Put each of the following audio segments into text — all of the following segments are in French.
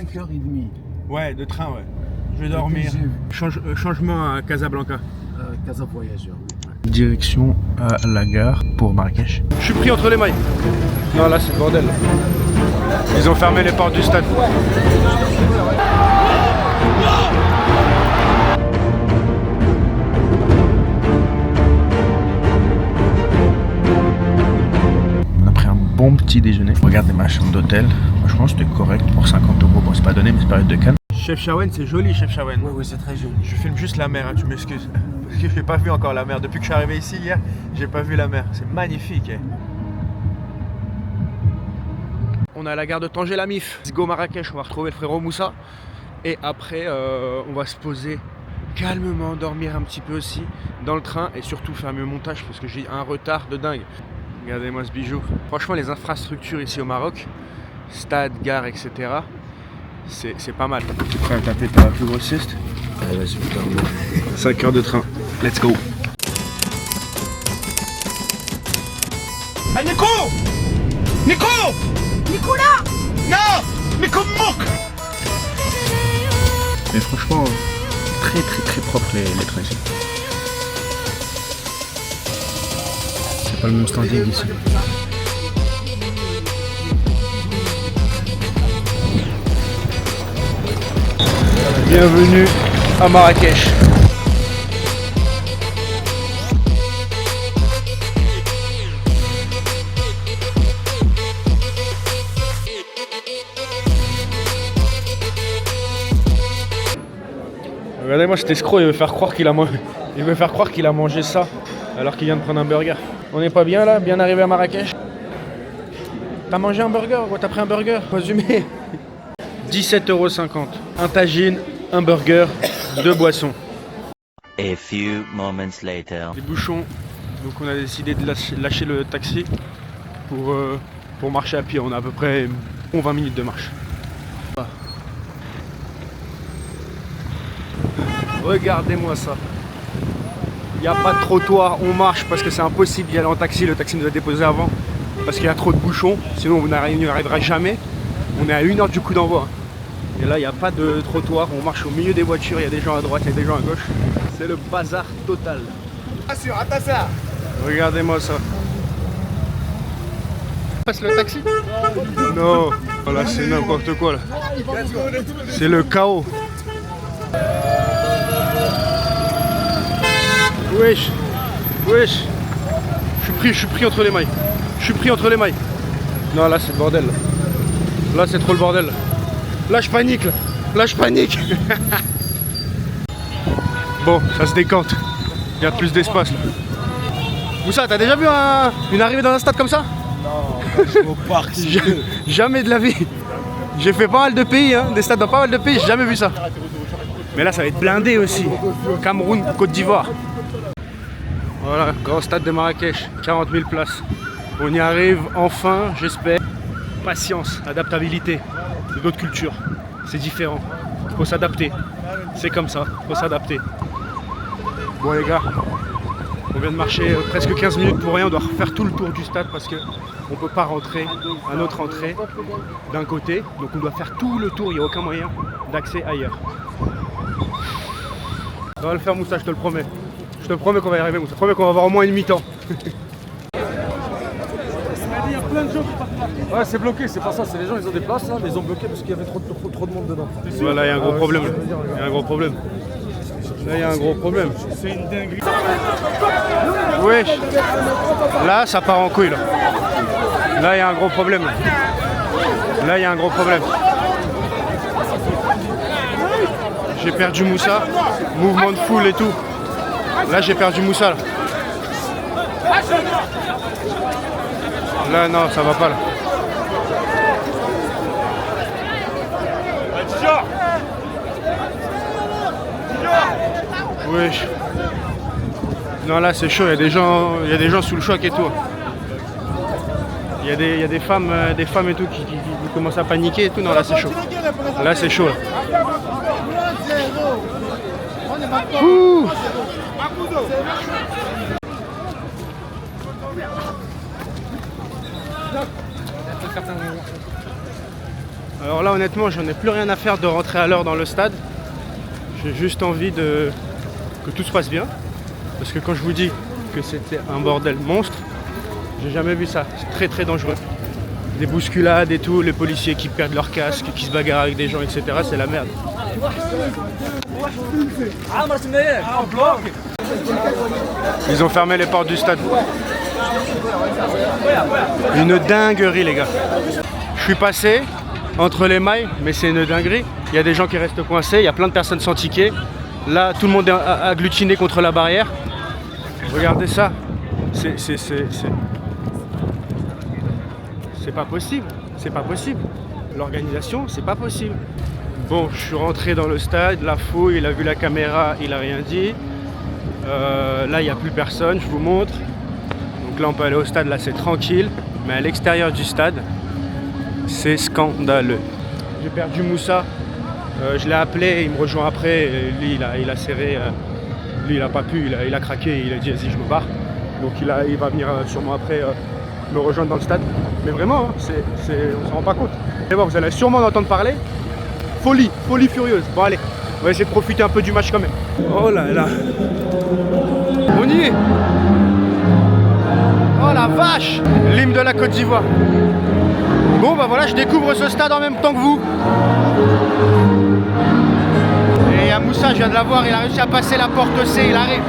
5h30. Ouais, de train, ouais. Je vais dormir. Changement à Casablanca. Casa Voyageur, oui. Direction à la gare pour Marrakech. Je suis pris entre les mailles. Non, là c'est le bordel. Ils ont fermé les portes du stade. On a pris un bon petit déjeuner. Regardez ma chambre d'hôtel. Franchement, c'était correct pour 50 €. Bon, c'est pas donné, mais c'est période de Cannes. Chef Chawen, c'est joli, Chef Chawen. Oui, c'est très joli. Je filme juste la mer, hein, tu m'excuses. Parce que j'ai pas vu encore la mer. Depuis que je suis arrivé ici hier, j'ai pas vu la mer. C'est magnifique. On est à la gare de Tanger-la-Mif. Let's go Marrakech, on va retrouver le frérot Moussa. Et après, on va se poser calmement, dormir un petit peu aussi dans le train. Et surtout faire mieux montage parce que j'ai un retard de dingue. Regardez-moi ce bijou. Franchement, les infrastructures ici au Maroc, stade, gare, etc. C'est pas mal. Tu es prêt à taper ta plus grosse sieste? Allez, vas-y, 5 heures de train. Let's go. Ah, Nico! Nico! Nicolas! Non! Nico Mouk! Mais franchement, très propre les trains ici. C'est pas le même standing ici. Bienvenue à Marrakech. Regardez-moi cet escroc, il veut faire croire qu'il a mangé ça alors qu'il vient de prendre un burger. On n'est pas bien là, bien arrivé à Marrakech. T'as mangé un burger ou t'as pris un burger? Résumé. 17,50 €. Un tagine, un burger, 2 boissons. A few moments later. Les bouchons, donc on a décidé de lâcher le taxi pour marcher à pied. On a à peu près 20 minutes de marche. Regardez-moi ça. Il n'y a pas de trottoir, on marche parce que c'est impossible d'y aller en taxi. Le taxi nous a déposé avant parce qu'il y a trop de bouchons. Sinon on n'y arrivera jamais. On est à 1 heure du coup d'envoi. Et là il n'y a pas de trottoir, on marche au milieu des voitures. Il y a des gens à droite, il y a des gens à gauche. C'est le bazar total. Regardez-moi ça. Passe le taxi? Non, voilà, c'est n'importe quoi là. C'est le chaos. Wesh, wesh. Je suis pris entre les mailles. Je suis pris entre les mailles. Non, là c'est le bordel. Là c'est trop le bordel. Là je panique. Là je panique. Bon, ça se décante. Il y a plus d'espace là. Moussa, t'as déjà vu une arrivée dans un stade comme ça? Non, je suis au parc. Jamais de la vie. J'ai fait pas mal de pays, hein, des stades dans pas mal de pays, j'ai jamais vu ça. Mais là ça va être blindé aussi. Cameroun, Côte d'Ivoire. Voilà, grand stade de Marrakech, 40 000 places. On y arrive enfin, j'espère. Patience, adaptabilité, c'est d'autres cultures, c'est différent. Faut s'adapter, c'est comme ça, faut s'adapter. Bon les gars, on vient de marcher presque 15 minutes pour rien, on doit refaire tout le tour du stade parce qu'on ne peut pas rentrer à notre entrée d'un côté. Donc on doit faire tout le tour, il n'y a aucun moyen d'accès ailleurs. On va le faire Moussa, je te le promets. Je te promets qu'on va y arriver, Moussa. Je te promets qu'on va avoir au moins une mi-temps. Ouais, c'est bloqué, c'est pas ça, c'est les gens, ils ont des places là, mais ils ont bloqué parce qu'il y avait trop de monde dedans. Voilà, il y a un gros problème. Il y a un gros problème. Là, il y a un gros problème. C'est une dinguerie. Wesh. Là, ça part en couille, là. Là, il y a un gros problème. Là, il y a un gros problème. J'ai perdu Moussa. Mouvement de foule et tout. Là, j'ai perdu Moussa, là. Là, non, ça va pas, là. Wesh. Non, là c'est chaud, il y a des gens sous le choc et tout. Il y a des femmes et tout qui commencent à paniquer et tout. Non, là c'est chaud. Là c'est chaud. Là. Ouh. Alors là honnêtement j'en ai plus rien à faire de rentrer à l'heure dans le stade. J'ai juste envie que tout se passe bien. Parce que quand je vous dis que c'était un bordel monstre, j'ai jamais vu ça. C'est très très dangereux. Des bousculades et tout, les policiers qui perdent leur casque, qui se bagarrent avec des gens, etc. C'est la merde. Ils ont fermé les portes du stade. Une dinguerie les gars. Je suis passé entre les mailles, mais c'est une dinguerie. Il y a des gens qui restent coincés, il y a plein de personnes sans ticket. Là, tout le monde est agglutiné contre la barrière. Regardez ça. C'est pas possible. C'est pas possible. L'organisation, c'est pas possible. Bon, je suis rentré dans le stade, la fouille, il a vu la caméra, il a rien dit. Là, il n'y a plus personne, je vous montre. Donc là, on peut aller au stade, là, c'est tranquille. Mais à l'extérieur du stade, c'est scandaleux. J'ai perdu Moussa. Je l'ai appelé, il me rejoint après. Et lui, il a serré. Lui, il a pas pu, il a craqué. Il a dit, vas-y, je me barre. Donc il va venir sûrement après me rejoindre dans le stade. Mais vraiment, hein, on s'en rend pas compte. Et bon, vous allez sûrement en entendre parler. Folie furieuse. Bon, allez, on va essayer de profiter un peu du match quand même. Oh là là. On y est. Oh la vache. L'hymne de la Côte d'Ivoire. Bon bah voilà, je découvre ce stade en même temps que vous. Et il y a Moussa, je viens de la voir, il a réussi à passer la porte C, il arrive.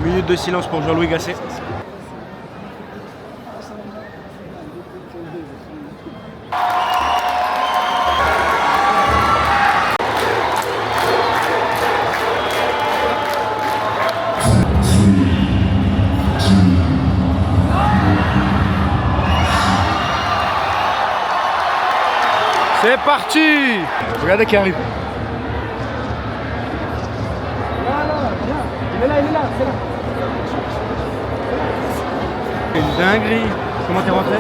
Minute de silence pour Jean-Louis Gasset. C'est parti! Regardez qui arrive. Il est là, c'est là. Une dinguerie. Comment t'es rentré?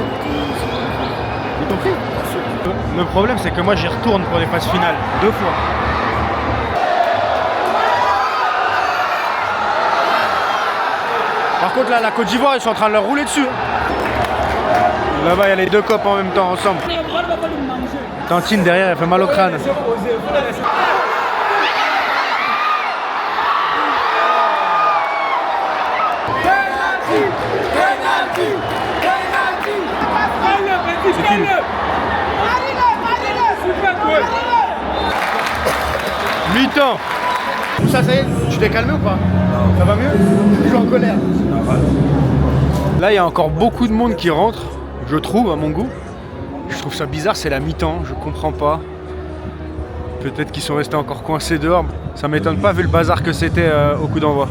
Ils t'ont pris? Le problème c'est que moi j'y retourne pour les phases finales 2 fois. Par contre là, la Côte d'Ivoire, ils sont en train de leur rouler dessus. Là-bas, il y a les 2 copes en même temps ensemble. Tantine derrière, elle fait mal au crâne. C'est qui? Mi-temps. Ça y est, tu t'es calmé ou pas? Ça va mieux? Je suis en colère. Là, il y a encore beaucoup de monde qui rentre, je trouve, à mon goût. Je trouve ça bizarre, c'est la mi-temps, je comprends pas. Peut-être qu'ils sont restés encore coincés dehors. Ça m'étonne pas vu le bazar que c'était au coup d'envoi.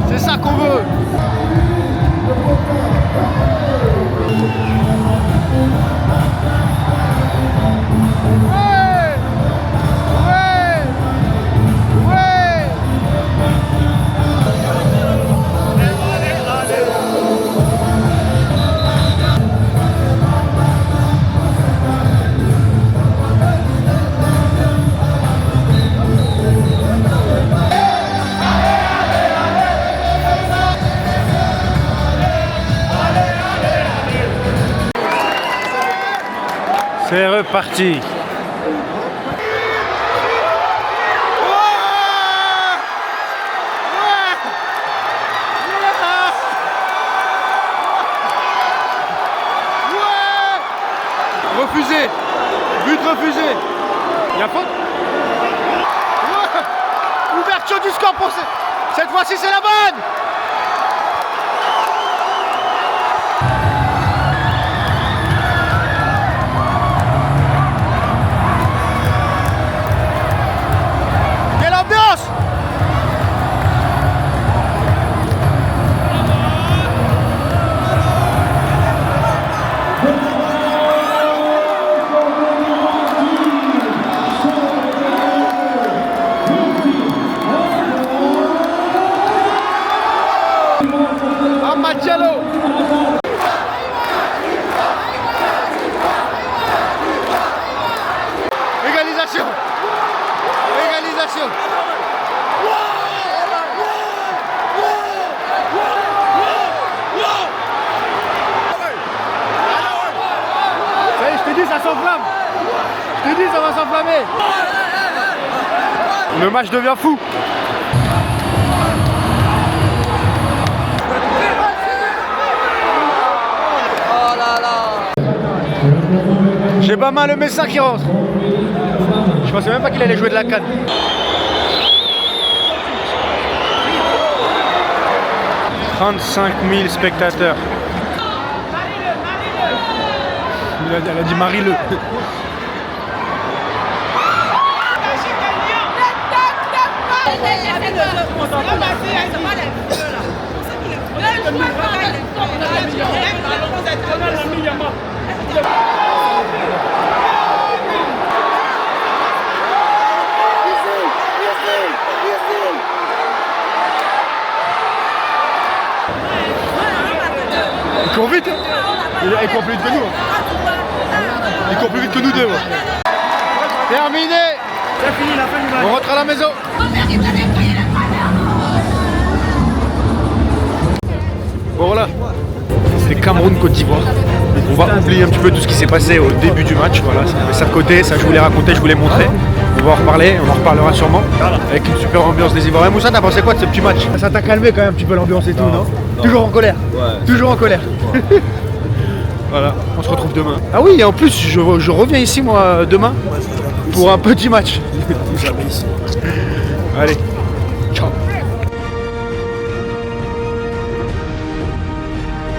C'est ça qu'on veut. C'est reparti. Refusé. But refusé. Il y a faute. Ouverture du score pour cette fois-ci, c'est la bonne. ça va s'enflammer. Le match devient fou. J'ai pas mal le Messin qui rentre. Je pensais même pas qu'il allait jouer de la canne. « 35 000 spectateurs. » Elle a dit Marie-le. Il court vite, hein. Il court plus vite que nous. Il court plus vite que nous deux. Terminé. C'est fini la fin du match. On rentre à la maison. Bon voilà, c'est Cameroun-Côte d'Ivoire. On va oublier un petit peu tout ce qui s'est passé au début du match. Voilà, ça met ça de côté, ça je voulais raconter, je voulais montrer. On va en reparler, on en reparlera sûrement. Avec une super ambiance des Ivoiriens. Moussa, t'as pensé quoi de ce petit match? Ça t'a calmé quand même un petit peu l'ambiance et tout, non? Toujours en colère? Ouais. Toujours en colère. Voilà, on se retrouve demain. Ah oui, et en plus, je reviens ici moi demain pour un petit match. Allez, ciao.